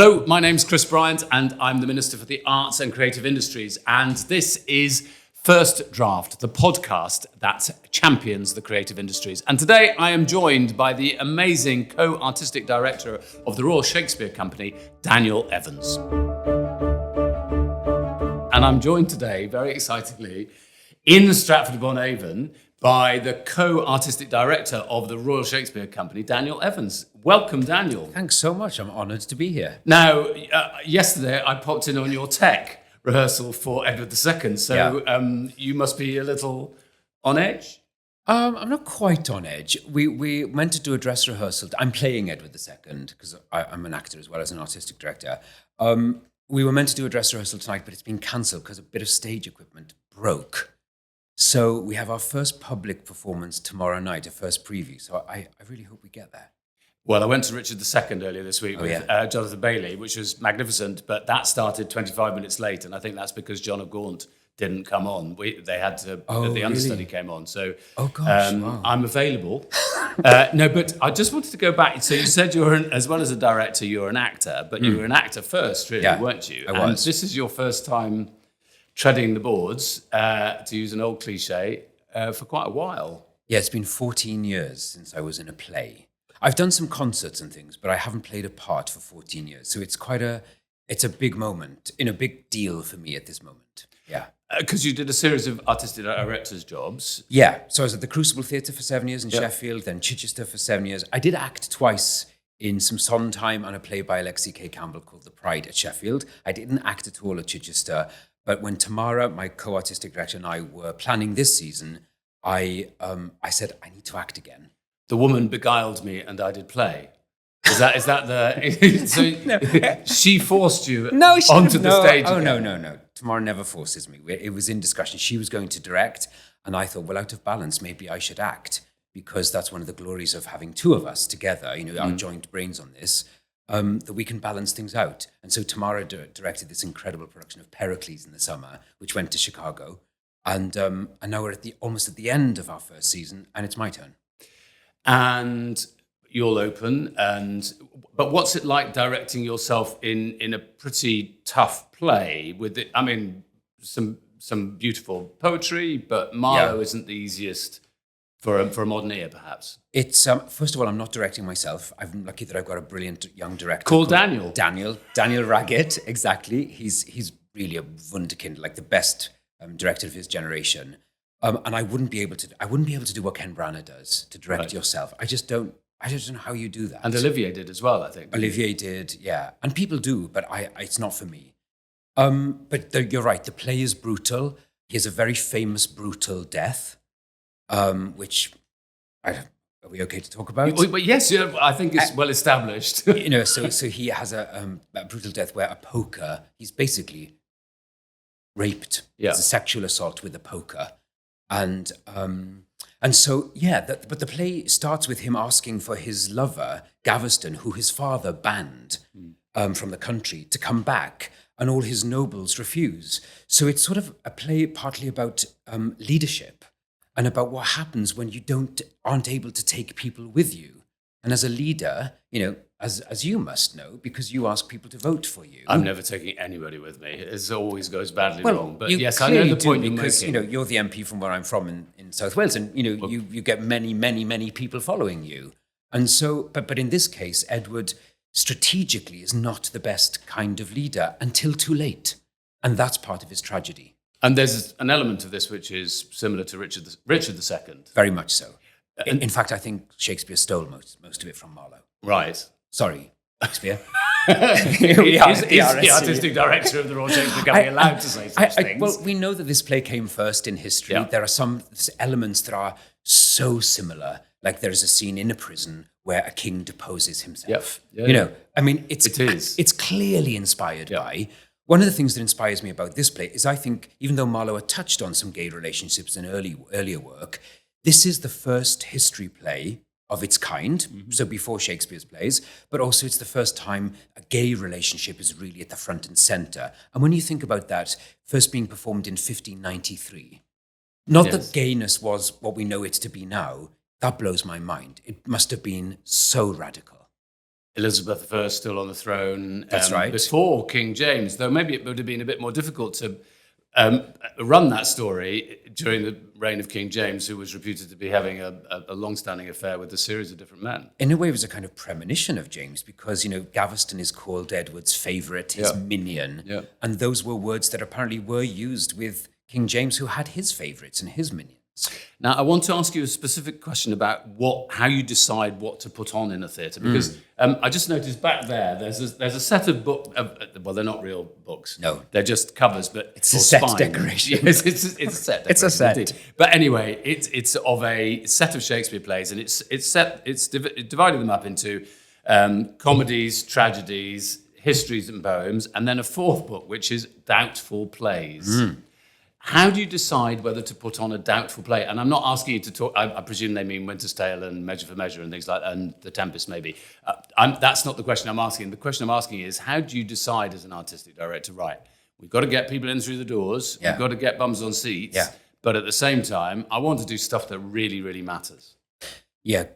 Hello, my name's Chris Bryant and I'm the Minister for the Arts and Creative Industries, and this is First Draft, the podcast that champions the creative industries. And today I am joined by the amazing co-artistic director of the Royal Shakespeare Company, Daniel Evans. And I'm joined today, very excitingly, in Stratford-upon-Avon by the co-artistic director of the Royal Shakespeare Company, Daniel Evans. Welcome, Daniel. Thanks so much. I'm honoured to be here. Now, yesterday I popped in on your tech rehearsal for Edward II, so you must be a little on edge? I'm not quite on edge. We meant to do a dress rehearsal. I'm playing Edward II because I'm an actor as well as an artistic director. We were meant to do a dress rehearsal tonight, but it's been cancelled because a bit of stage equipment broke. So we have our first public performance tomorrow night, a first preview. So I really hope we get there. Well, I went to Richard II earlier this week with Jonathan Bailey, which was magnificent, but that started 25 minutes late, and I think that's because John of Gaunt didn't come on. They had to, the understudy came on. So wow. I'm available. No, but I just wanted to go back. So you said as well as a director, you're an actor, but you were an actor first, really, weren't you? I was. And this is your first time treading the boards, to use an old cliche, for quite a while. Yeah, it's been 14 years since I was in a play. I've done some concerts and things, but I haven't played a part for 14 years. So it's a big moment, a big deal for me at this moment. Yeah. Because you did a series of artistic directors' jobs. Yeah. So I was at the Crucible Theatre for 7 years in Sheffield, then Chichester for 7 years. I did act twice in some Sondheim and a play by Alexei K. Campbell called The Pride at Sheffield. I didn't act at all at Chichester. But when Tamara, my co-artistic director, and I were planning this season, I said, I need to act again. The woman beguiled me and I did play. Is that the... So no. She forced you onto the stage again. No. Tamara never forces me. It was in discussion. She was going to direct, and I thought, well, out of balance, maybe I should act, because that's one of the glories of having two of us together, our joint brains on this, that we can balance things out. And so Tamara directed this incredible production of Pericles in the summer, which went to Chicago. And now we're almost at the end of our first season, and it's my turn. And you'll open, but what's it like directing yourself in a pretty tough play with it? I mean, some beautiful poetry, but Marlowe isn't the easiest for a modern ear, perhaps. It's first of all, I'm not directing myself. I'm lucky that I've got a brilliant young director called Daniel Raggett. Exactly, he's really a wunderkind, like the best director of his generation. And I wouldn't be able to do what Ken Branagh does, to direct yourself. I just don't know how you do that. And Olivier did as well, I think. Olivier did, yeah. And people do, but it's not for me. But you're right, the play is brutal. He has a very famous brutal death, which are we okay to talk about? But yes, I think it's well established. So he has a brutal death where a poker, he's basically raped. Yeah. It's a sexual assault with a poker. And so, but the play starts with him asking for his lover, Gaveston, who his father banned from the country, to come back, and all his nobles refuse. So it's sort of a play partly about leadership and about what happens when you aren't able to take people with you. And as a leader, as you must know, because you ask people to vote for you. I'm never taking anybody with me. It always goes badly wrong. But yes, I know the point you're making. Because you're the MP from where I'm from in South Wales, and you get many, many, many people following you. And so, but in this case, Edward strategically is not the best kind of leader until too late, and that's part of his tragedy. And there's an element of this which is similar to Richard II. Very much so. In fact, I think Shakespeare stole most of it from Marlowe. Right. Sorry, Shakespeare. Is the artistic director of the Royal Shakespeare Company allowed to say such things? Well, we know that this play came first in history. Yeah. There are some elements that are so similar. Like there is a scene in a prison where a king deposes himself. I mean, it's clearly inspired by. One of the things that inspires me about this play is I think, even though Marlowe had touched on some gay relationships in earlier work, this is the first history play of its kind, so before Shakespeare's plays, but also it's the first time a gay relationship is really at the front and center. And when you think about that, first being performed in 1593, not that gayness was what we know it to be now, that blows my mind. It must have been so radical. Elizabeth I still on the throne. That's right. Before King James, though maybe it would have been a bit more difficult to run that story during the reign of King James, who was reputed to be having a long-standing affair with a series of different men. In a way, it was a kind of premonition of James because, Gaveston is called Edward's favourite, his minion. Yeah. And those were words that apparently were used with King James, who had his favourites and his minions. Now, I want to ask you a specific question about how you decide what to put on in a theatre, because I just noticed back there's a set of books. Well, they're not real books. No, they're just covers, but it's a set decoration. Yes, it's a set. It's a set. Indeed. But anyway, it's of a set of Shakespeare plays, and it's divided them up into comedies, tragedies, histories, and poems, and then a fourth book, which is doubtful plays. How do you decide whether to put on a doubtful play? And I'm not asking you to talk, I presume they mean Winter's Tale and Measure for Measure and things like that, and The Tempest maybe. That's not the question I'm asking. The question I'm asking is, how do you decide as an artistic director, right, we've got to get people in through the doors, we've got to get bums on seats, but at the same time, I want to do stuff that really, really matters. Yeah,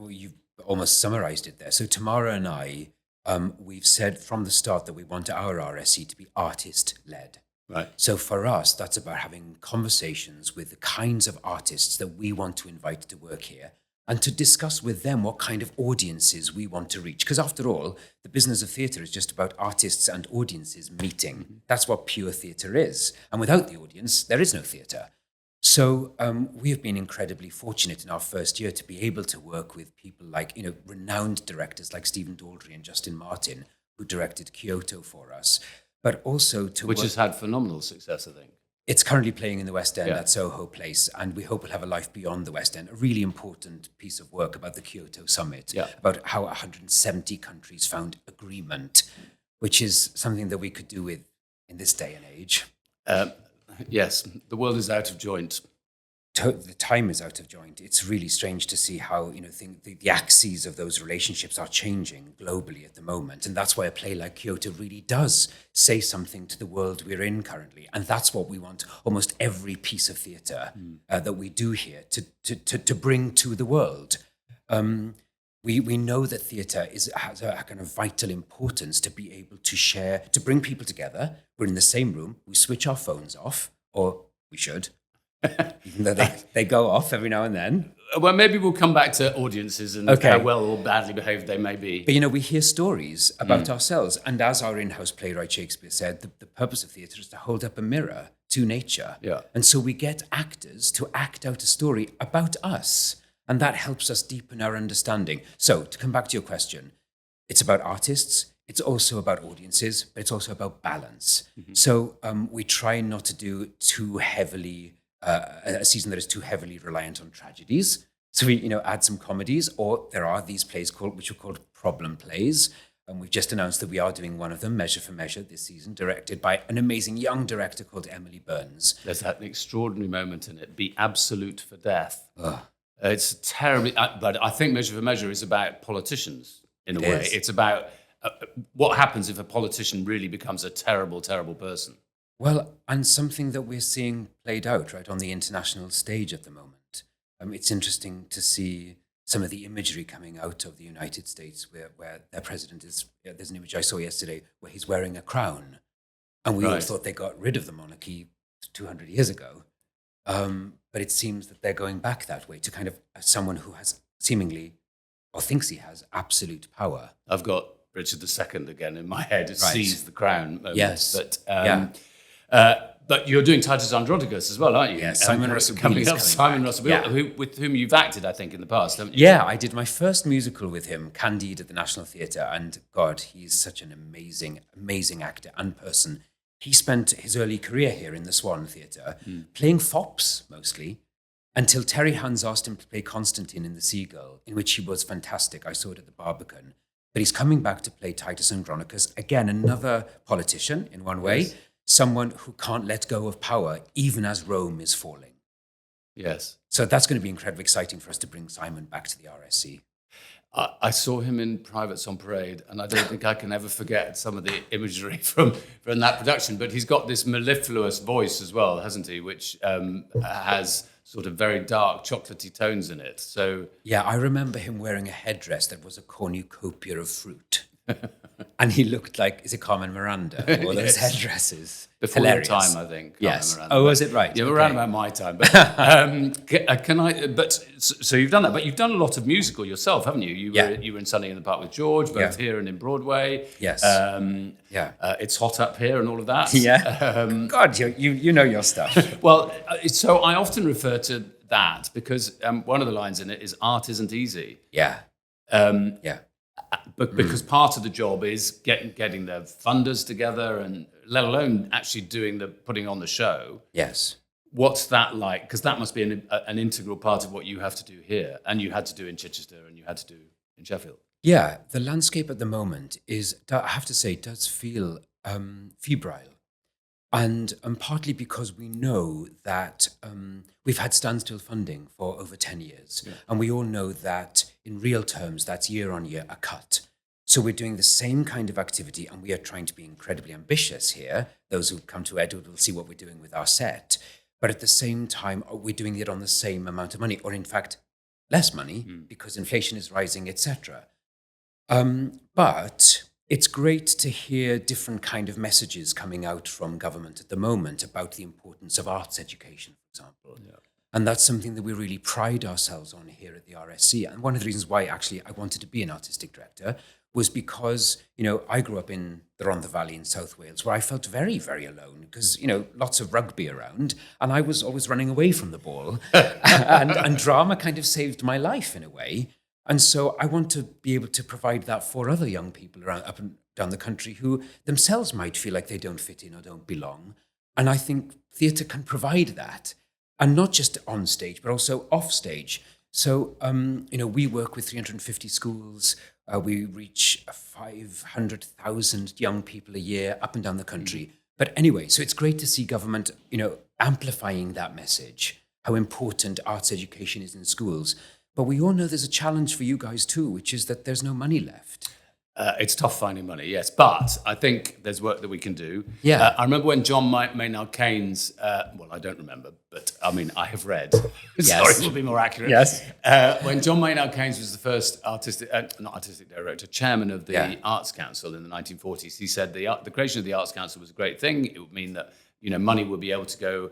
you've almost summarised it there. So Tamara and I, we've said from the start that we want our RSC to be artist-led. Right. So for us, that's about having conversations with the kinds of artists that we want to invite to work here and to discuss with them what kind of audiences we want to reach. Because after all, the business of theatre is just about artists and audiences meeting. Mm-hmm. That's what pure theatre is. And without the audience, there is no theatre. So we have been incredibly fortunate in our first year to be able to work with people like, renowned directors like Stephen Daldry and Justin Martin, who directed Kyoto for us. But also which has had phenomenal success, I think. It's currently playing in the West End at Soho Place, and we hope it'll have a life beyond the West End. A really important piece of work about the Kyoto Summit, about how 170 countries found agreement, which is something that we could do with in this day and age. Yes, the world is out of joint. The time is out of joint. It's really strange to see how the axes of those relationships are changing globally at the moment, and that's why a play like Kyoto really does say something to the world we're in currently, and that's what we want almost every piece of theatre that we do here to bring to the world. We know that theatre has a kind of vital importance to be able to share, to bring people together. We're in the same room. We switch our phones off, or we should. Even though they go off every now and then. Well, maybe we'll come back to audiences and how well or badly behaved they may be. But, we hear stories about ourselves. And as our in-house playwright Shakespeare said, the purpose of theatre is to hold up a mirror to nature. Yeah. And so we get actors to act out a story about us. And that helps us deepen our understanding. So to come back to your question, it's about artists. It's also about audiences, but it's also about balance. Mm-hmm. So we try not to do too heavily... a season that is too heavily reliant on tragedies. So we, add some comedies, or there are these plays which are called problem plays. And we've just announced that we are doing one of them, Measure for Measure, this season, directed by an amazing young director called Emily Burns. There's that extraordinary moment in it, Be Absolute for Death. It's terribly, but I think Measure for Measure is about politicians in a way. It's about what happens if a politician really becomes a terrible, terrible person. Well, and something that we're seeing played out right on the international stage at the moment. It's interesting to see some of the imagery coming out of the United States where their president is, there's an image I saw yesterday where he's wearing a crown. And we all thought they got rid of the monarchy 200 years ago. But it seems that they're going back that way to kind of someone who has seemingly, or thinks he has, absolute power. I've got Richard II again in my head. It seized the crown moment. Yes. But you're doing Titus Andronicus as well, aren't you? Yes, Simon Russell Beale. Simon Russell Beale, with whom you've acted, I think, in the past, haven't you? Yeah, I did my first musical with him, Candide, at the National Theatre, and God, he's such an amazing, amazing actor and person. He spent his early career here in the Swan Theatre, playing fops mostly, until Terry Hans asked him to play Constantine in The Seagull, in which he was fantastic. I saw it at the Barbican. But he's coming back to play Titus Andronicus, again, another politician in one way. Yes. Someone who can't let go of power, even as Rome is falling. Yes. So that's going to be incredibly exciting for us to bring Simon back to the RSC. I saw him in Privates on Parade, and I don't think I can ever forget some of the imagery from that production. But he's got this mellifluous voice as well, hasn't he? Which has sort of very dark, chocolatey tones in it. So yeah, I remember him wearing a headdress that was a cornucopia of fruit. And he looked like, is it Carmen Miranda? All those headdresses. Before your time, I think. Yes. Miranda. Oh, was it right? Yeah, okay. around about my time. But can I? But so you've done that, but you've done a lot of musical yourself, haven't you? You were in Sunny in the Park with George, both here and in Broadway. Yes. It's hot up here and all of that. Yeah. God, you know your stuff. Well, so I often refer to that because one of the lines in it is "Art isn't easy." Yeah. But because part of the job is getting the funders together, and let alone actually putting on the show. Yes. What's that like? Because that must be an integral part of what you have to do here, and you had to do in Chichester, and you had to do in Sheffield. Yeah, the landscape at the moment I have to say, does feel febrile. And partly because we know that we've had standstill funding for over 10 years. Yeah. And we all know that in real terms, that's year on year a cut. So we're doing the same kind of activity, and we are trying to be incredibly ambitious here. Those who come to Edward will see what we're doing with our set. But at the same time, we're doing it on the same amount of money, or in fact, less money, because inflation is rising, etc. But it's great to hear different kind of messages coming out from government at the moment about the importance of arts education, for example. Yeah. And that's something that we really pride ourselves on here at the RSC. And one of the reasons why actually I wanted to be an artistic director was because, I grew up in the Rhondda Valley in South Wales, where I felt very, very alone because, lots of rugby around, and I was always running away from the ball. and drama kind of saved my life in a way. And so I want to be able to provide that for other young people around up and down the country who themselves might feel like they don't fit in or don't belong. And I think theatre can provide that. And not just on stage, but also off stage. So, we work with 350 schools. We reach 500,000 young people a year up and down the country. Mm-hmm. But anyway, so it's great to see government, amplifying that message, how important arts education is in schools. But we all know there's a challenge for you guys too, which is that there's no money left. It's tough finding money, yes. But I think there's work that we can do. Yeah. I remember when John Maynard Keynes, I don't remember, but I have read. Yes. Sorry, will be more accurate. Yes. When John Maynard Keynes was the first chairman of the Arts Council in the 1940s, he said the creation of the Arts Council was a great thing. It would mean that, money would be able to go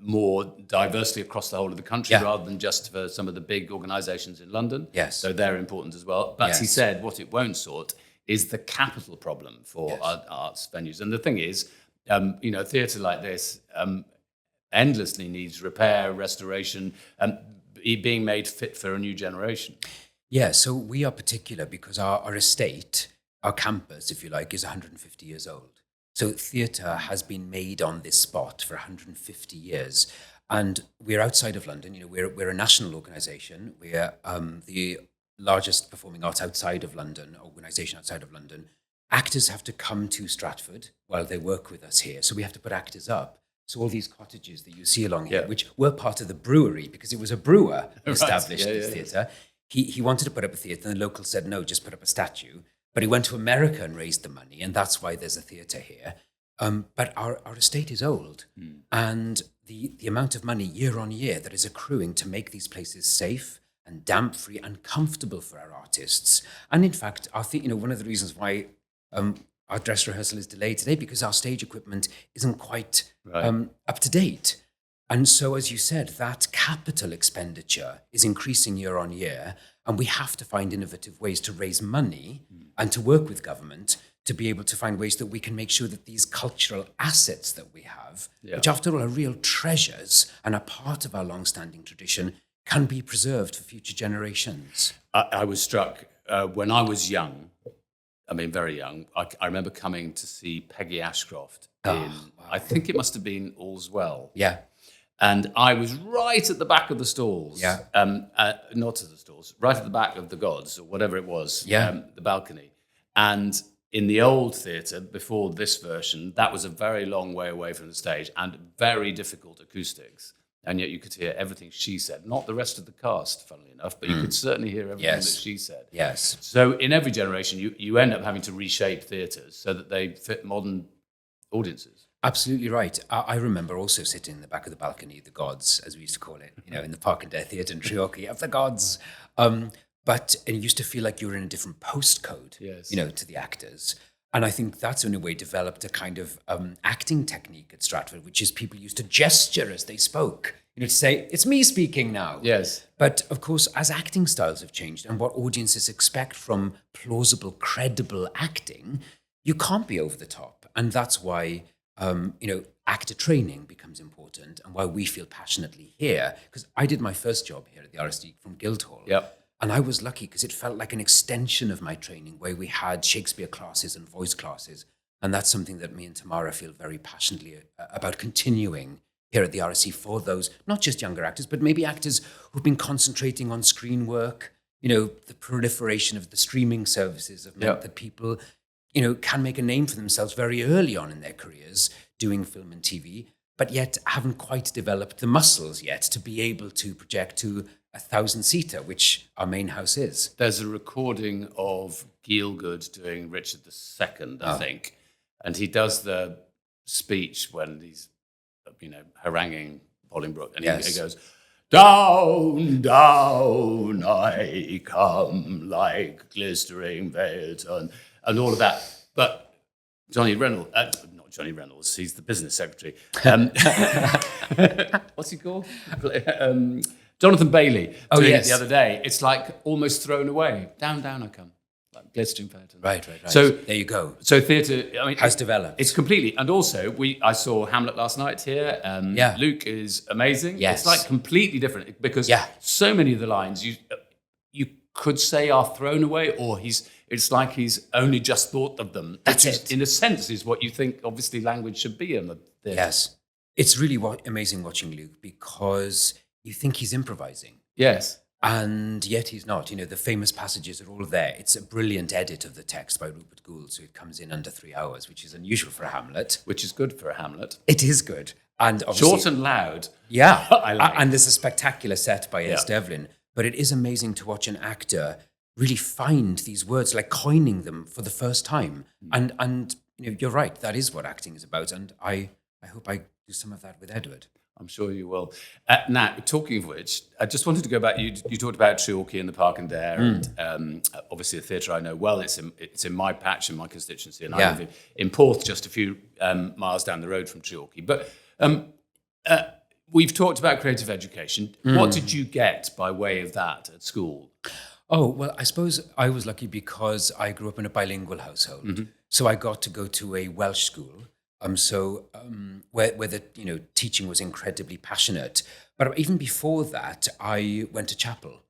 more diversely across the whole of the country rather than just for some of the big organisations in London. Yes. So they're important as well. But he said what it won't sort is the capital problem for arts venues. And the thing is, theatre like this endlessly needs repair, restoration, being made fit for a new generation. Yeah, so we are particular because our estate, our campus, if you like, is 150 years old. So theatre has been made on this spot for 150 years. And we're outside of London. We're a national organisation. We're the largest performing arts outside of London, organisation outside of London. Actors have to come to Stratford while they work with us here. So we have to put actors up. So all these cottages that you see along here, which were part of the brewery, because it was a brewer who established this theatre. He wanted to put up a theatre, and the locals said, no, just put up a statue. But he went to America and raised the money, and that's why there's a theatre here. But our estate is old, and the amount of money year on year that is accruing to make these places safe and damp-free and comfortable for our artists. And in fact, one of the reasons why our dress rehearsal is delayed today, because our stage equipment isn't quite up to date. And so, as you said, that capital expenditure is increasing year on year, and we have to find innovative ways to raise money and to work with government to be able to find ways that we can make sure that these cultural assets that we have, which after all are real treasures and are part of our long-standing tradition, can be preserved for future generations. I was struck when I was young, very young, I remember coming to see Peggy Ashcroft I think it must have been All's Well. Yeah. And I was right at the back of the stalls. Yeah. Not at the stalls, right at the back of the gods, or whatever it was, the balcony. And in the old theatre, before this version, that was a very long way away from the stage and very difficult acoustics. and yet you could hear everything she said. Not the rest of the cast, funnily enough, but you could certainly hear everything that she said. Yes. So in every generation, you end up having to reshape theatres so that they fit modern audiences. Absolutely right. I remember also sitting in the back of the balcony, the gods, as we used to call it, in the Park and Day Theatre in Treorchy, of the gods. But it used to feel like you were in a different postcode, to the actors. And I think that's in a way developed a kind of acting technique at Stratford, which is people used to gesture as they spoke, to say, it's me speaking now. Yes. But of course, as acting styles have changed and what audiences expect from plausible, credible acting, you can't be over the top. And that's why, actor training becomes important and why we feel passionately here. Because I did my first job here at the RSC from Guildhall. Yep. And I was lucky because it felt like an extension of my training where we had Shakespeare classes and voice classes. And that's something that me and Tamara feel very passionately about continuing here at the RSC for those, not just younger actors, but maybe actors who've been concentrating on screen work. The proliferation of the streaming services have meant that people, can make a name for themselves very early on in their careers doing film and TV, but yet haven't quite developed the muscles yet to be able to project to 1,000-seater, which our main house is. There's a recording of Gielgud doing Richard II, I think, and he does the speech when he's, haranguing Bolingbroke, and he goes, "Down, down, I come like glistering Phaeton," and all of that. But Johnny Reynolds, not Johnny Reynolds, he's the business secretary. What's he called? Jonathan Bailey doing it the other day. It's like almost thrown away. Down, down I come. Like glistering Phaeton. Right. So there you go. So theatre, has developed. It's completely, and also I saw Hamlet last night here. Luke is amazing. Yes. It's like completely different because so many of the lines you could say are thrown away, or it's like he's only just thought of them. That's it. In a sense, is what you think. Obviously, language should be in the theatre. Yes, it's really amazing watching Luke because you think he's improvising. Yes. And yet he's not. The famous passages are all there. It's a brilliant edit of the text by Rupert Gould, so it comes in under 3 hours, which is unusual for a Hamlet. Which is good for a Hamlet. It is good. And obviously, short and loud. Yeah. I like. And there's a spectacular set by S. Devlin. But it is amazing to watch an actor really find these words, like coining them for the first time. And you're right, that is what acting is about. And I hope I do some of that with Edward. I'm sure you will. Now, talking of which, I just wanted to go back. You talked about Treorchy and the Park and Dare, and obviously a theatre I know well. It's in my patch, in my constituency, and I live in Porth, just a few miles down the road from Treorchy. But we've talked about creative education. What did you get by way of that at school? Oh, well, I suppose I was lucky because I grew up in a bilingual household. Mm-hmm. So I got to go to a Welsh school. Where the teaching was incredibly passionate. But even before that, I went to chapel,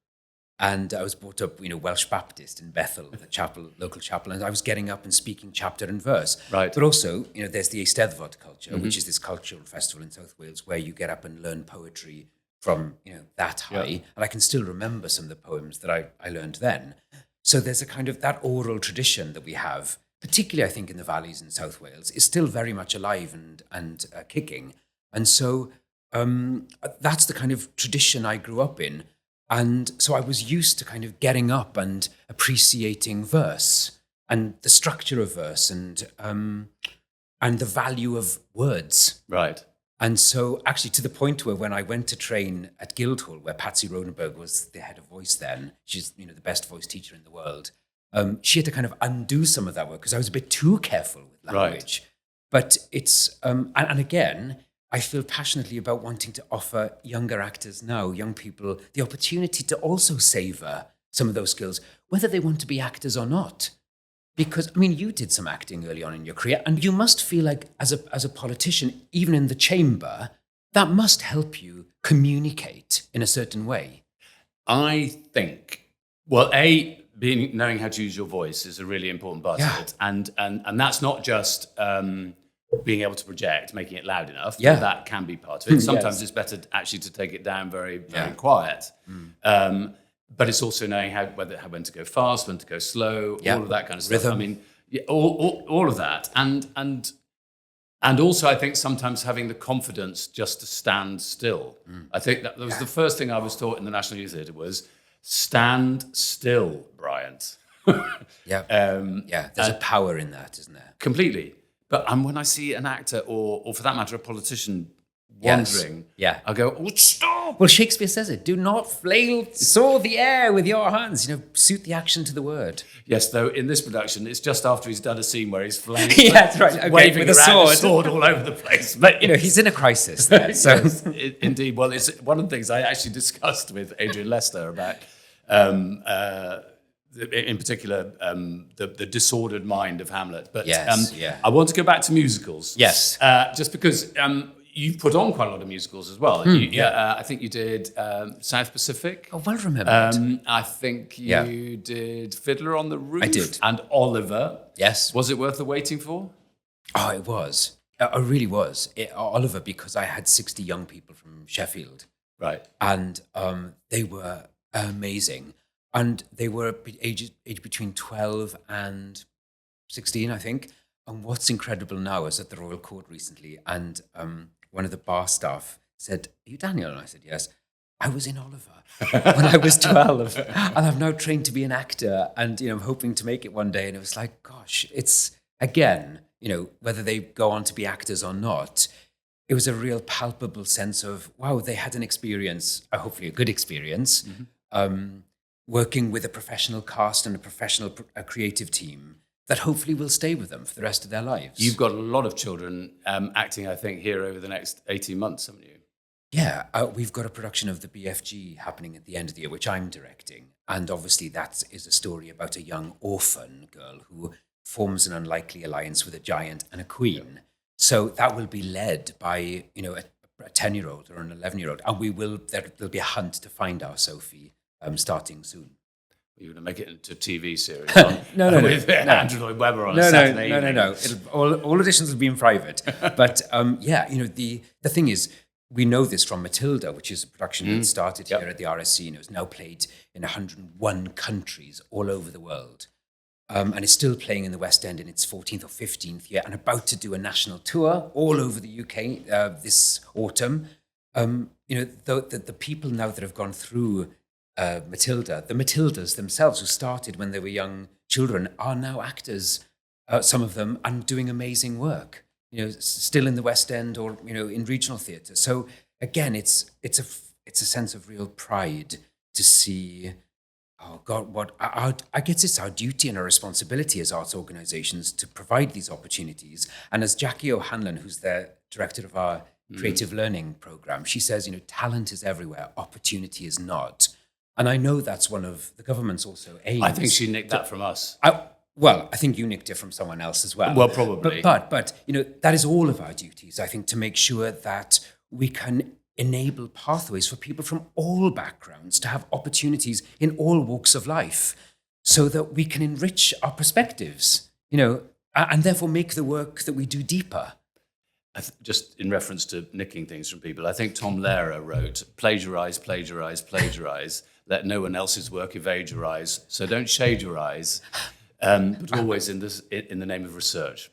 and I was brought up, Welsh Baptist in Bethel, the chapel, local chapel, and I was getting up and speaking chapter and verse. Right. But also, there's the Eisteddfod culture, which is this cultural festival in South Wales where you get up and learn poetry from that high, and I can still remember some of the poems that I learned then. So there's a kind of that oral tradition that we have. Particularly, I think, in the valleys in South Wales, is still very much alive and kicking. And so that's the kind of tradition I grew up in. And so I was used to kind of getting up and appreciating verse and the structure of verse and the value of words. Right. And so actually to the point where when I went to train at Guildhall, where Patsy Rodenberg was the head of voice then, she's the best voice teacher in the world, she had to kind of undo some of that work because I was a bit too careful with language. Right. But it's, and again, I feel passionately about wanting to offer younger actors now, young people, the opportunity to also savor some of those skills, whether they want to be actors or not. Because, you did some acting early on in your career, and you must feel like as a politician, even in the chamber, that must help you communicate in a certain way. I think, knowing how to use your voice is a really important part of it. And that's not just being able to project, making it loud enough. Yeah. That can be part of it. Sometimes it's better actually to take it down very, very quiet. But it's also knowing when to go fast, when to go slow, all of that kind of stuff. Rhythm. All of that. And And also, I think sometimes having the confidence just to stand still. I think that was the first thing I was taught in the National Youth Theatre was stand still, Bryant. There's a power in that, isn't there? Completely. But when I see an actor or for that matter, a politician wandering, I go, oh, stop! Well, Shakespeare says it. Do not flail, saw the air with your hands. Suit the action to the word. Yes, though in this production, it's just after he's done a scene where he's flailing, that's right. Okay, waving with around a sword all over the place. But he's in a crisis there. So yes, indeed. Well, it's one of the things I actually discussed with Adrian Lester about, in particular, the disordered mind of Hamlet. But I want to go back to musicals. Yes, just because. You've put on quite a lot of musicals as well. I think you did South Pacific. Oh, well remembered. I think you did Fiddler on the Roof. I did. And Oliver. Yes. Was it worth the waiting for? Oh, it was. It really was. Oliver, because I had 60 young people from Sheffield. Right. And they were amazing. And they were aged between 12 and 16, I think. And what's incredible now is at the Royal Court recently, and one of the bar staff said, "Are you Daniel?" And I said, "Yes." I was in Oliver when I was 12, and I'm now trained to be an actor, and I'm hoping to make it one day. And it was like, gosh, it's again, whether they go on to be actors or not, it was a real palpable sense of wow, they had an experience, hopefully a good experience, working with a professional cast and a creative team that hopefully will stay with them for the rest of their lives. You've got a lot of children acting, I think, here over the next 18 months, haven't you? Yeah, we've got a production of the BFG happening at the end of the year, which I'm directing. And obviously that is a story about a young orphan girl who forms an unlikely alliance with a giant and a queen. So that will be led by, a 10-year-old or an 11-year-old. And there'll be a hunt to find our Sophie starting soon. You're going to make it into a TV series no. Andrew Lloyd Webber on a Saturday evening. No. All auditions will be in private. But the thing is, we know this from Matilda, which is a production that started here at the RSC, and it was now played in 101 countries all over the world. And it's still playing in the West End in its 14th or 15th year and about to do a national tour all over the UK this autumn. The people now that have gone through Matilda, the Matildas themselves, who started when they were young children, are now actors, some of them, and doing amazing work. Still in the West End or in regional theatre. So again, it's a sense of real pride to see. Oh God, I guess it's our duty and our responsibility as arts organisations to provide these opportunities. And as Jackie O'Hanlon, who's the director of our creative learning programme, she says, talent is everywhere, opportunity is not. And I know that's one of the government's also aims. I think she nicked that from us. I think you nicked it from someone else as well. Well, probably. But that is all of our duties, I think, to make sure that we can enable pathways for people from all backgrounds to have opportunities in all walks of life so that we can enrich our perspectives, and therefore make the work that we do deeper. Just in reference to nicking things from people, I think Tom Lehrer wrote, plagiarise, let no one else's work evade your eyes, so don't shade your eyes, but always in the name of research.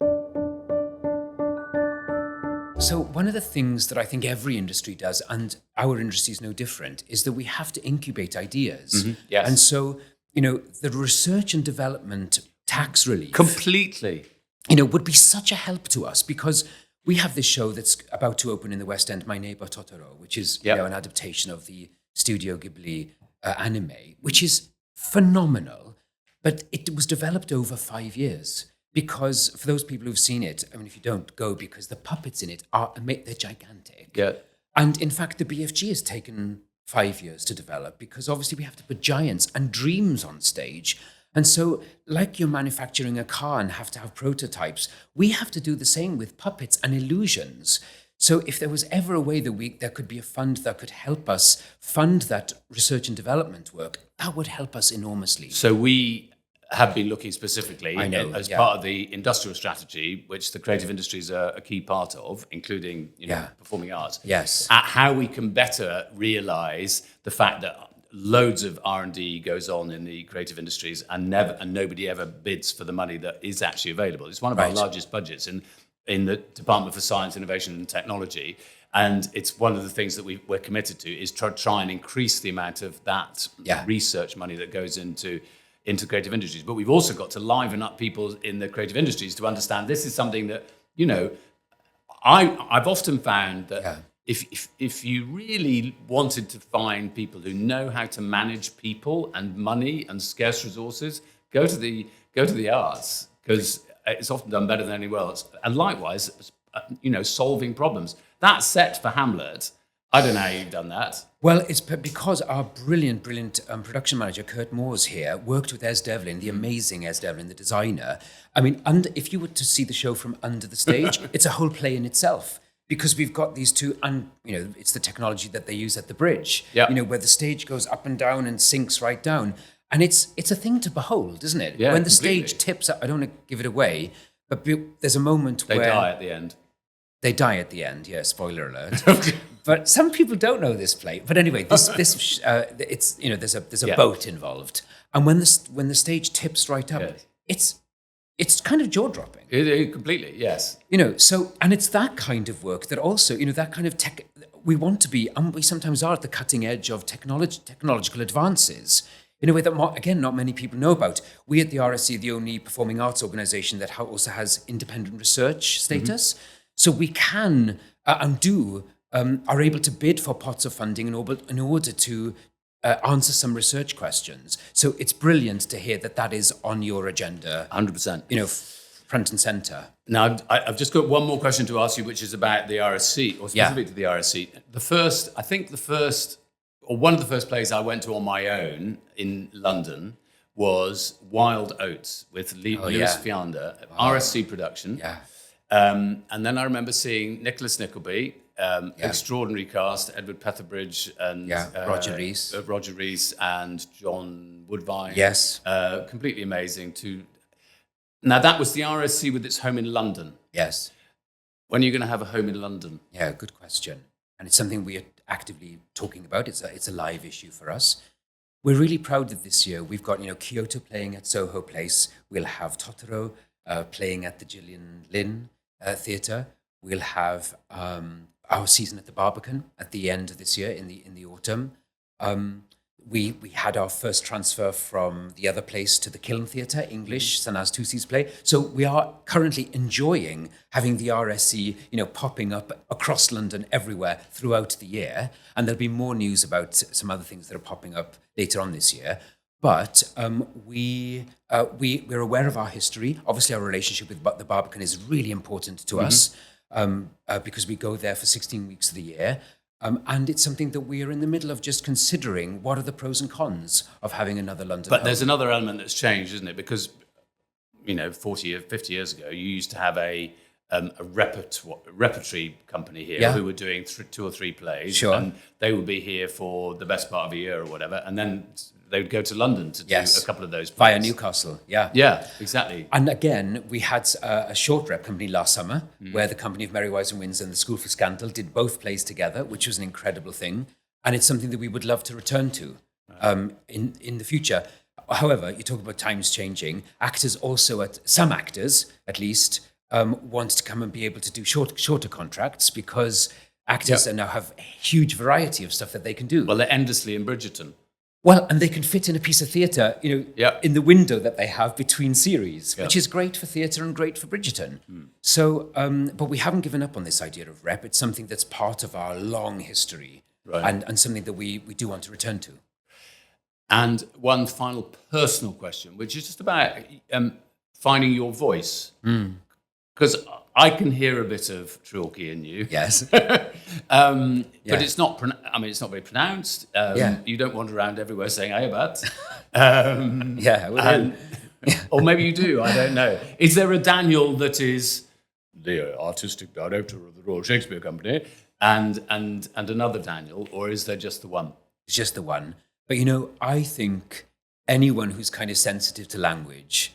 So one of the things that I think every industry does, and our industry is no different, is that we have to incubate ideas. Mm-hmm. Yes. And so, the research and development tax relief completely, would be such a help to us, because we have this show that's about to open in the West End, My Neighbor Totoro, which is an adaptation of the Studio Ghibli anime, which is phenomenal, but it was developed over 5 years. Because for those people who've seen it, if you don't, go, because the puppets in it they're gigantic. Yeah. And in fact, the BFG has taken 5 years to develop, because obviously we have to put giants and dreams on stage. And so, like you're manufacturing a car and have to have prototypes, we have to do the same with puppets and illusions. So if there was ever a way that there could be a fund that could help us fund that research and development work, that would help us enormously. So we have been looking specifically as part of the industrial strategy, which the creative industries are a key part of, including performing arts, at how we can better realise the fact that loads of R&D goes on in the creative industries and nobody ever bids for the money that is actually available. It's one of our largest budgets. And in the Department for Science, Innovation and Technology. And it's one of the things that we're committed to is try and increase the amount of that research money that goes into creative industries. But we've also got to liven up people in the creative industries to understand this is something that, you know, I've often found that if you really wanted to find people who know how to manage people and money and scarce resources, go to the arts, because it's often done better than anywhere else. And likewise, you know, solving problems. That set for Hamlet, I don't know how you've done that. Well, it's because our brilliant production manager, Kurt Moores here, worked with Es Devlin, the amazing Es Devlin, the designer. I mean, if you were to see the show from under the stage, it's a whole play in itself. Because we've got these two, and you know, it's the technology that they use at the bridge. You know, where the stage goes up and down and sinks right down. And it's a thing to behold, isn't it? Yeah, when the completely. stage tips up, I don't want to give it away, but there's a moment where... They die at the end. They die at the end, yeah, spoiler alert. But some people don't know this play. But anyway, it's, you know, there's a boat involved. And when the stage tips right up, it's kind of jaw-dropping. Completely, yes. You know, so, and it's that kind of work that also, you know, that kind of tech, we want to be, and we sometimes are at the cutting edge of technological advances in a way that, again, not many people know about. We at the RSC are the only performing arts organisation that also has independent research status. So we can and do, are able to bid for pots of funding in order to answer some research questions. So it's brilliant to hear that is on your agenda. 100%. You know, front and centre. Now, I've just got one more question to ask you, which is about the RSC, or specific to the RSC. One of the first plays I went to on my own in London was Wild Oats with Lewis Fiander, RSC production. Yeah. And then I remember seeing Nicholas Nickleby, extraordinary cast, Edward Petherbridge and Roger Rees and John Woodvine. Yes. Completely amazing. Now, that was the RSC with its home in London. Yes. When are you going to have a home in London? Yeah, good question. And it's something we are actively talking about. It's a live issue for us. We're really proud that this year we've got, you know, Kyoto playing at Soho Place. We'll have Totoro playing at the Gillian Lynn Theatre. We'll have our season at the Barbican at the end of this year in the autumn. We had our first transfer from the other place to the Kiln Theatre, English, Sanaz Tusi's play. So we are currently enjoying having the RSC, you know, popping up across London everywhere throughout the year. And there'll be more news about some other things that are popping up later on this year. But we're aware of our history. Obviously, our relationship with the Barbican is really important to us because we go there for 16 weeks of the year. And it's something that we are in the middle of just considering. What are the pros and cons of having another London But home? there's another element that's changed, isn't it? Because, you know, 40 or 50 years ago, you used to have a repertory company here who were doing 2 or 3 plays. Sure. And they would be here for the best part of a year or whatever. And then they would go to London to do a couple of those plays. Via Newcastle, Yeah, exactly. And again, we had a short rep company last summer where the Company of Merry Wives and Winds and the School for Scandal did both plays together, which was an incredible thing. And it's something that we would love to return to in the future. However, you talk about times changing. Actors also, some actors at least, want to come and be able to do shorter contracts because actors now have a huge variety of stuff that they can do. Well, they're endlessly in Bridgerton. Well, and they can fit in a piece of theatre, you know, in the window that they have between series, which is great for theatre and great for Bridgerton. So, but we haven't given up on this idea of rep. It's something that's part of our long history and something that we do want to return to. And one final personal question, which is just about finding your voice. Because I can hear a bit of Trilky in you. Yes. But it's not, it's not very pronounced. You don't wander around everywhere saying, "Ayobat." Or maybe you do, I don't know. Is there a Daniel that is the artistic director of the Royal Shakespeare Company and another Daniel, or is there just the one? It's just the one. But, you know, I think anyone who's kind of sensitive to language,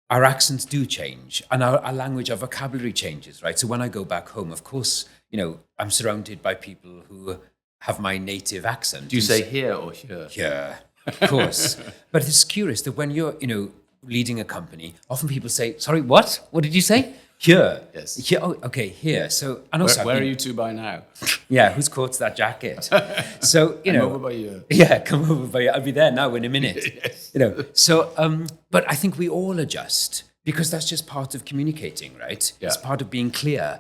our accents do change and our language, our vocabulary changes, right? So when I go back home, of course, you know, I'm surrounded by people who have my native accent. Do you say here or here? Here, of course. But it's curious that when you're, you know, leading a company, often people say, "Sorry, what? What did you say?" Here. Yes. Here. Oh, okay. Here. So, and also, Where are you two by now? Yeah. Whose coat's that jacket? So I'm over by you. Yeah, come over by you. I'll be there now in a minute. Yes. So, but I think we all adjust because that's just part of communicating, right? Yeah. It's part of being clear.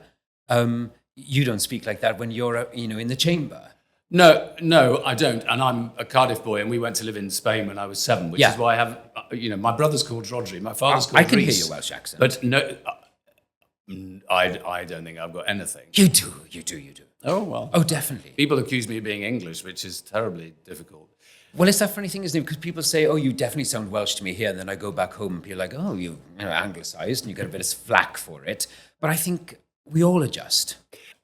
You don't speak like that when you're, in the chamber. No, I don't. And I'm a Cardiff boy, and we went to live in Spain when I was 7, which is why I have, my brother's called Rodri, my father's called I can Reece, hear your Welsh accent. But no, I don't think I've got anything. You do. Oh, well. Oh, definitely. People accuse me of being English, which is terribly difficult. Well, it's that funny thing, isn't it? Because people say, oh, you definitely sound Welsh to me here. And then I go back home and people are like, oh, you're anglicised, and you get a bit of flack for it. But I think we all adjust.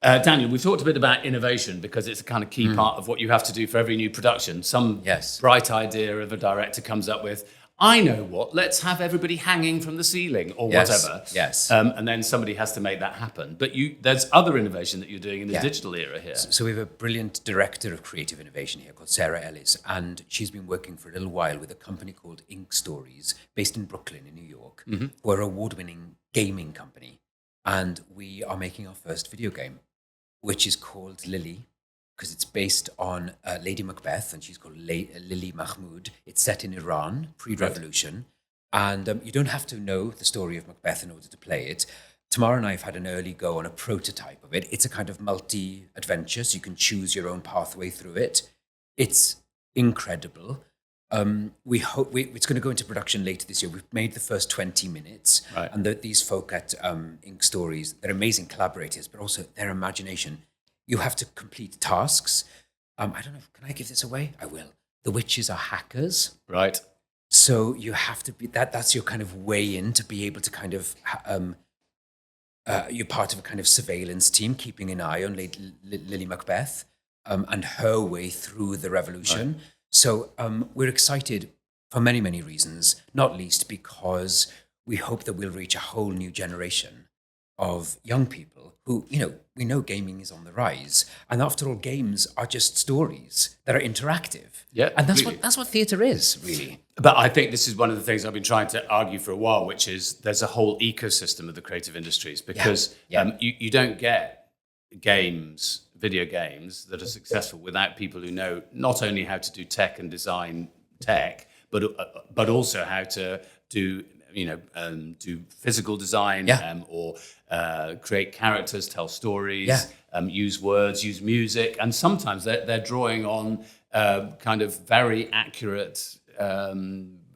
Daniel, we've talked a bit about innovation because it's a kind of key part of what you have to do for every new production. Some bright idea of a director comes up with, I know what, let's have everybody hanging from the ceiling or whatever. Yes. And then somebody has to make that happen. But there's other innovation that you're doing in the digital era here. So we have a brilliant director of creative innovation here called Sarah Ellis, and she's been working for a little while with a company called Ink Stories, based in Brooklyn in New York, who are an award-winning gaming company. And we are making our first video game, which is called Lily, because it's based on Lady Macbeth, and she's called Lily Mahmoud. It's set in Iran, pre-revolution, and you don't have to know the story of Macbeth in order to play it. Tamara and I have had an early go on a prototype of it. It's a kind of multi-adventure, so you can choose your own pathway through it. It's incredible. We hope it's going to go into production later this year. We've made the first 20 minutes, and these folk at Ink Stories, they're amazing collaborators, but also their imagination. You have to complete tasks. I don't know, can I give this away? I will. The witches are hackers. Right. So you have to be, that's your kind of way in to be able to kind of, you're part of a kind of surveillance team, keeping an eye on Lily Macbeth and her way through the revolution. Right. So we're excited for many, many reasons, not least because we hope that we'll reach a whole new generation of young people who, we know gaming is on the rise. And after all, games are just stories that are interactive. Yeah, and that's what theatre is, really. But I think this is one of the things I've been trying to argue for a while, which is there's a whole ecosystem of the creative industries because you don't get video games that are successful without people who know not only how to do tech and design tech, but also how to do do physical design or create characters, tell stories, use words, use music, and sometimes they're drawing on kind of very accurate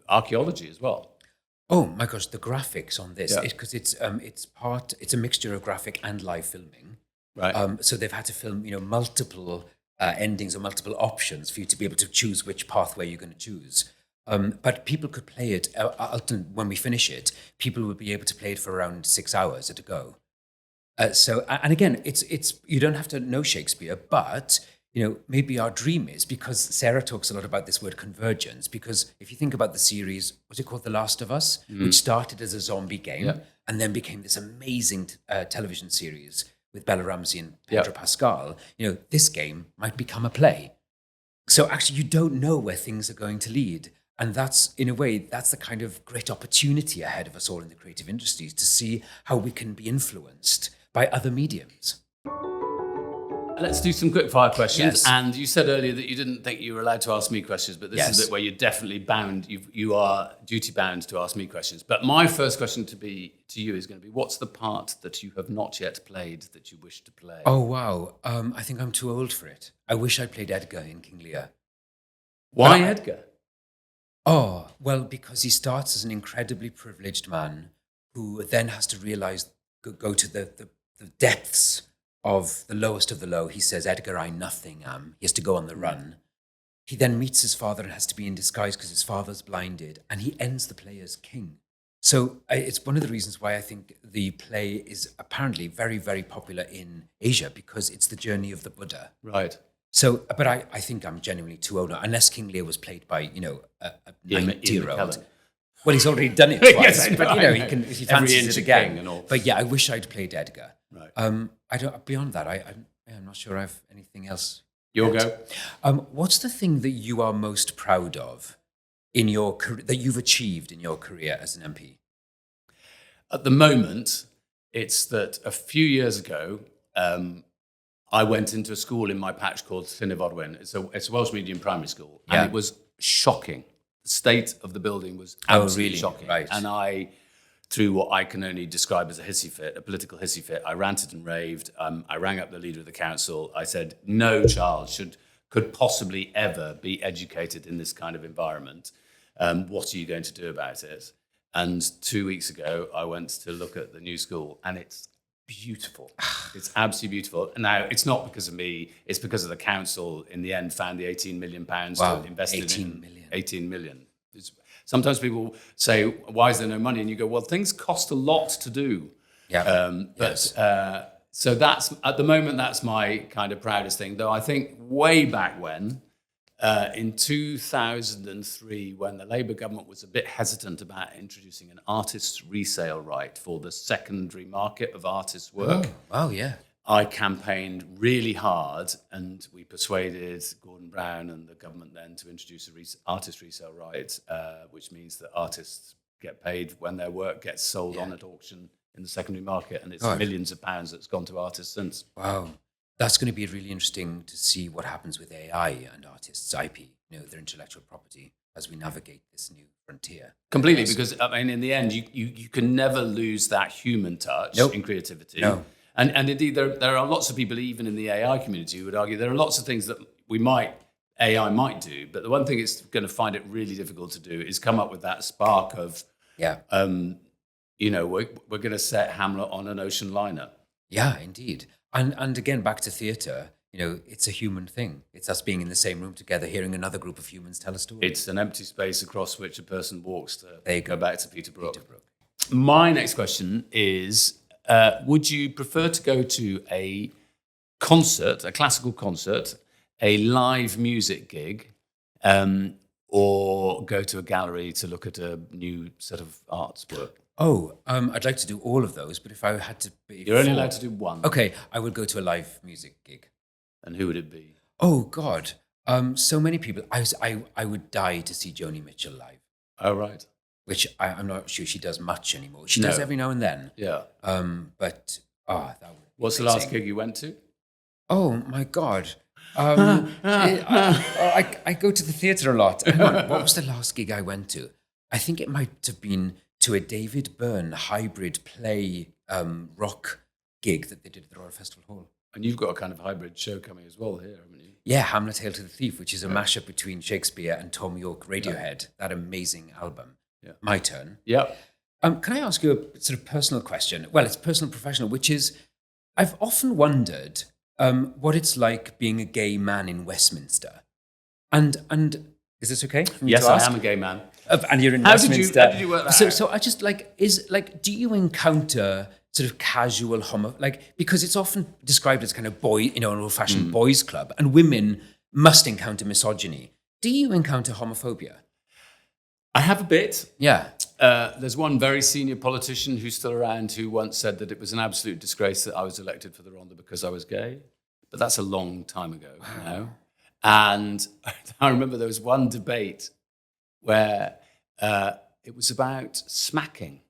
archaeology as well. Oh my gosh, the graphics on this, because it's a mixture of graphic and live filming. Right. So they've had to film, multiple endings or multiple options for you to be able to choose which pathway you're going to choose. But people could play it. When we finish it, people will be able to play it for around 6 hours at a go. And again, it's you don't have to know Shakespeare, but maybe our dream is, because Sarah talks a lot about this word convergence. Because if you think about the series, what's it called, The Last of Us, which started as a zombie game and then became this amazing television series with Bella Ramsey and Pedro Pascal, this game might become a play. So actually, you don't know where things are going to lead. And that's, in a way, that's the kind of great opportunity ahead of us all in the creative industries, to see how we can be influenced by other mediums. Let's do some quick fire questions. Yes. And you said earlier that you didn't think you were allowed to ask me questions, but this is the bit where you're definitely bound. You are duty bound to ask me questions. But my first question to you is going to be: what's the part that you have not yet played that you wish to play? Oh wow, I think I'm too old for it. I wish I played Edgar in King Lear. Why Edgar? Oh well, because he starts as an incredibly privileged man who then has to realize, go to the depths of the lowest of the low. He says, Edgar, I nothing am. He has to go on the run. He then meets his father and has to be in disguise because his father's blinded, and he ends the play as king. So it's one of the reasons why I think the play is apparently very, very popular in Asia, because it's the journey of the Buddha. Right. So, but I think I'm genuinely too old, unless King Lear was played by, a 90-year-old. Well, he's already done it twice, Yes, but he can, if he fancies it again. And all. But I wish I'd played Edgar. Right. I don't. Beyond that, I'm not sure I have anything else. Your go. What's the thing that you are most proud of in your career, that you've achieved in your career as an MP? At the moment, It's that a few years ago, I went into a school in my patch called Llynedd. It's a Welsh medium primary school, and it was shocking. The state of the building was absolutely shocking. Right. And I, through what I can only describe as a hissy fit, a political hissy fit, I ranted and raved. I rang up the leader of the council. I said, no child could possibly ever be educated in this kind of environment. What are you going to do about it? And 2 weeks ago, I went to look at the new school, and it's beautiful. It's absolutely beautiful. And now, it's not because of me, it's because of the council, in the end, found the £18 million to invest in 18 million. Sometimes people say, why is there no money? And you go, well, things cost a lot to do. So that's, at the moment, that's my kind of proudest thing. Though I think way back when, in 2003, when the Labour government was a bit hesitant about introducing an artist's resale right for the secondary market of artists' work. I campaigned really hard, and we persuaded Gordon Brown and the government then to introduce an artist resale right, which means that artists get paid when their work gets sold on at auction in the secondary market, and it's millions of pounds that's gone to artists since. Wow. That's going to be really interesting to see what happens with AI and artists' IP, their intellectual property, as we navigate this new frontier. Completely, because in the end, you can never lose that human touch in creativity. No. And indeed, there are lots of people, even in the AI community, who would argue there are lots of things that AI might do, but the one thing it's going to find it really difficult to do is come up with that spark of, we're going to set Hamlet on an ocean liner. Yeah, indeed. And again, back to theatre, it's a human thing. It's us being in the same room together, hearing another group of humans tell a story. It's an empty space across which a person walks to go back to Peter Brook. My next question is, would you prefer to go to a concert, a classical concert, a live music gig, or go to a gallery to look at a new set of arts work? I'd like to do all of those, but if I had to be... You're only allowed to do one. Okay, I would go to a live music gig. And who would it be? Oh, God. So many people. I would die to see Joni Mitchell live. Oh, right. Which I'm not sure she does much anymore. She does every now and then. Yeah. But, that would be What's amazing. the last gig you went to? Oh, my God. I go to the theatre a lot. Hang on, what was the last gig I went to? I think it might have been to a David Byrne hybrid play rock gig that they did at the Royal Festival Hall. And you've got a kind of hybrid show coming as well here, haven't you? Yeah, Hamlet, Hail to the Thief, which is a mashup between Shakespeare and Tom York, Radiohead, that amazing album. Yeah. My turn. Yeah. Can I ask you a sort of personal question? Well, it's personal, professional, which is, I've often wondered what it's like being a gay man in Westminster. And is this okay? Yes, I am a gay man. And you're in How Westminster. How did you work that out? So I just do you encounter sort of casual because it's often described as kind of an old-fashioned boys' club, and women must encounter misogyny. Do you encounter homophobia? I have a bit. Yeah. There's one very senior politician who's still around who once said that it was an absolute disgrace that I was elected for the Rhondda because I was gay. But that's a long time ago now. And I remember there was one debate where it was about smacking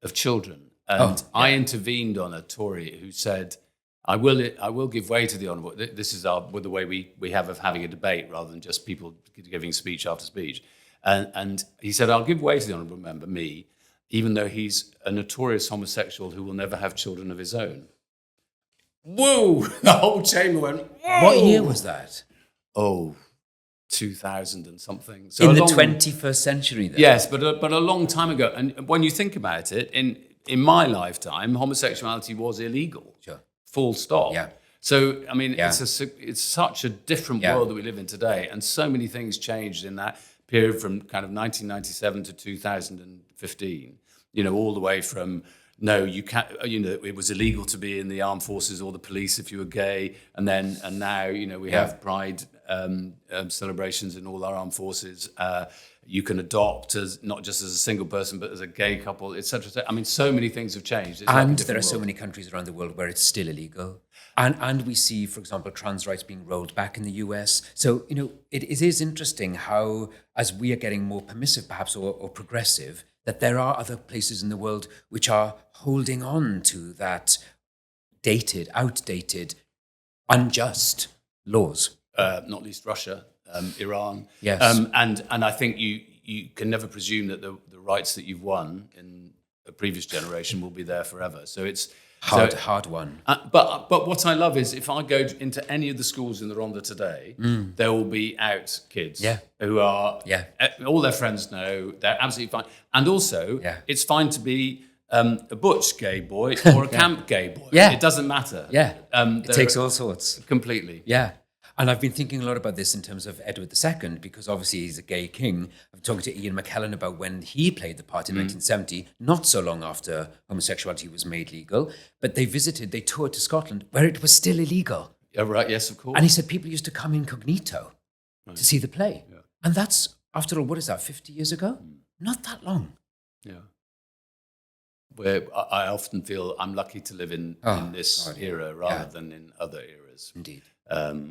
of children. And I intervened on a Tory who said, I will give way to the honourable. This is the way we have of having a debate rather than just people giving speech after speech. And he said, I'll give way to the honourable member, me, even though he's a notorious homosexual who will never have children of his own. Whoa! The whole chamber went, whoa! What year was that? 2000 and something. So in the 21st century, then? Yes, but a long time ago. And when you think about it, in my lifetime, homosexuality was illegal. Sure. Full stop. Yeah. So, I mean, it's such a different world that we live in today. And so many things changed in that period from kind of 1997 to 2015, all the way from, no, you can't, it was illegal to be in the armed forces or the police if you were gay. And now, we have pride celebrations in all our armed forces. You can adopt not just as a single person, but as a gay couple, et cetera. I mean, so many things have changed. And there are so many countries around the world where it's still illegal. And we see, for example, trans rights being rolled back in the US. So, it is interesting how, as we are getting more permissive, perhaps, or progressive, that there are other places in the world which are holding on to that dated, outdated, unjust laws. Not least Russia, Iran. Yes. And I think you can never presume that the rights that you've won in a previous generation will be there forever. So it's hard one. But what I love is if I go into any of the schools in the Rhondda today, there will be out kids who are all their friends know they're absolutely fine, and also it's fine to be a butch gay boy or a camp gay boy. It doesn't matter. It takes all sorts. Completely. Yeah. And I've been thinking a lot about this in terms of Edward II, because obviously he's a gay king. I'm talking to Ian McKellen about when he played the part in 1970, not so long after homosexuality was made legal. But they toured to Scotland, where it was still illegal. Yeah, right, yes, of course. And he said people used to come incognito to see the play. Yeah. And that's, after all, what is that, 50 years ago? Not that long. Yeah. Where I often feel I'm lucky to live in this era rather than in other eras. Indeed.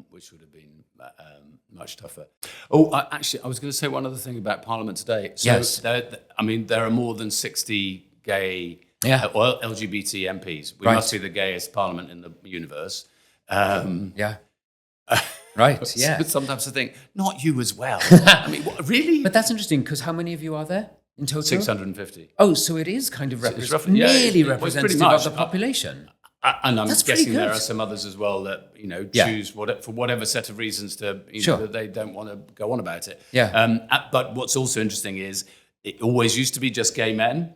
Which would have been much tougher. Oh, actually, I was going to say one other thing about Parliament today. So yes. There are more than 60 gay or LGBT MPs. We must be the gayest Parliament in the universe. Right, yeah. But sometimes I think, not you as well. I mean, what, really? But that's interesting, because how many of you are there in total? 650. Oh, so it is kind of nearly representative of the population. And I'm guessing there are some others as well that choose for whatever set of reasons to that they don't want to go on about it. But what's also interesting is it always used to be just gay men,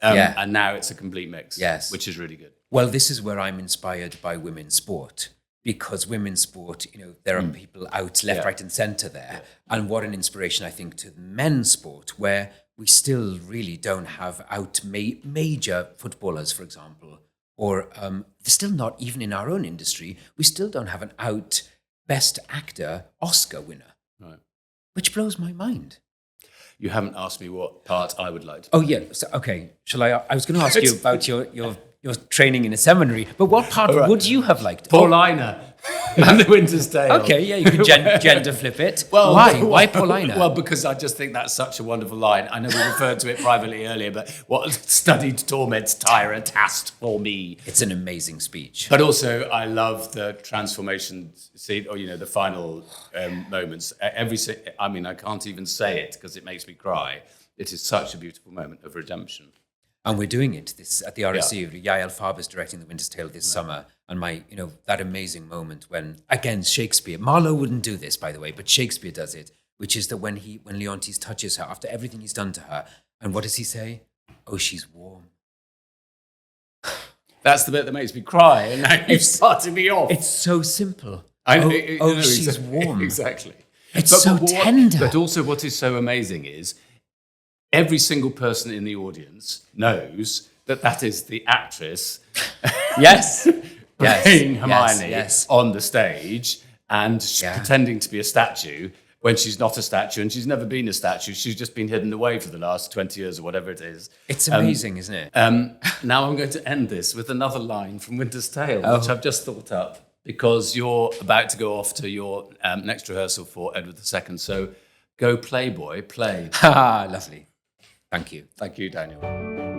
and now it's a complete mix. Yes, which is really good. Well, this is where I'm inspired by women's sport, because women's sport, there are people out left, right, and centre there, and what an inspiration I think to men's sport, where we still really don't have out major footballers, for example. Or still not even in our own industry, we still don't have an out Best Actor Oscar winner, which blows my mind. You haven't asked me what part I would like to play. Oh, yeah. So, okay. Shall I? I was going to ask you about your training in a seminary, but what part would you have liked? Paulina. And the Winter's Tale. Okay, yeah, you can gender flip it. Well, why? Why Paulina? Well, because I just think that's such a wonderful line. I know we referred to it privately earlier, but what studied torments tyrant hast for me. It's an amazing speech. But also, I love the transformation scene, or the final moments. I can't even say it because it makes me cry. It is such a beautiful moment of redemption. And we're doing it at the RSC. Yael Farber's directing The Winter's Tale this summer. And that amazing moment when, again, Shakespeare, Marlowe wouldn't do this, by the way, but Shakespeare does it, which is that when Leontes touches her after everything he's done to her, and what does he say? Oh, she's warm. That's the bit that makes me cry, and now you've started me off. It's so simple. She's warm. Exactly. It's tender. But also what is so amazing is every single person in the audience knows that is the actress playing Hermione on the stage and pretending to be a statue when she's not a statue and she's never been a statue. She's just been hidden away for the last 20 years or whatever it is. It's amazing, isn't it? Now I'm going to end this with another line from Winter's Tale, which I've just thought up, because you're about to go off to your next rehearsal for Edward II. So go, Playboy, play. Lovely. Thank you. Thank you, Daniel.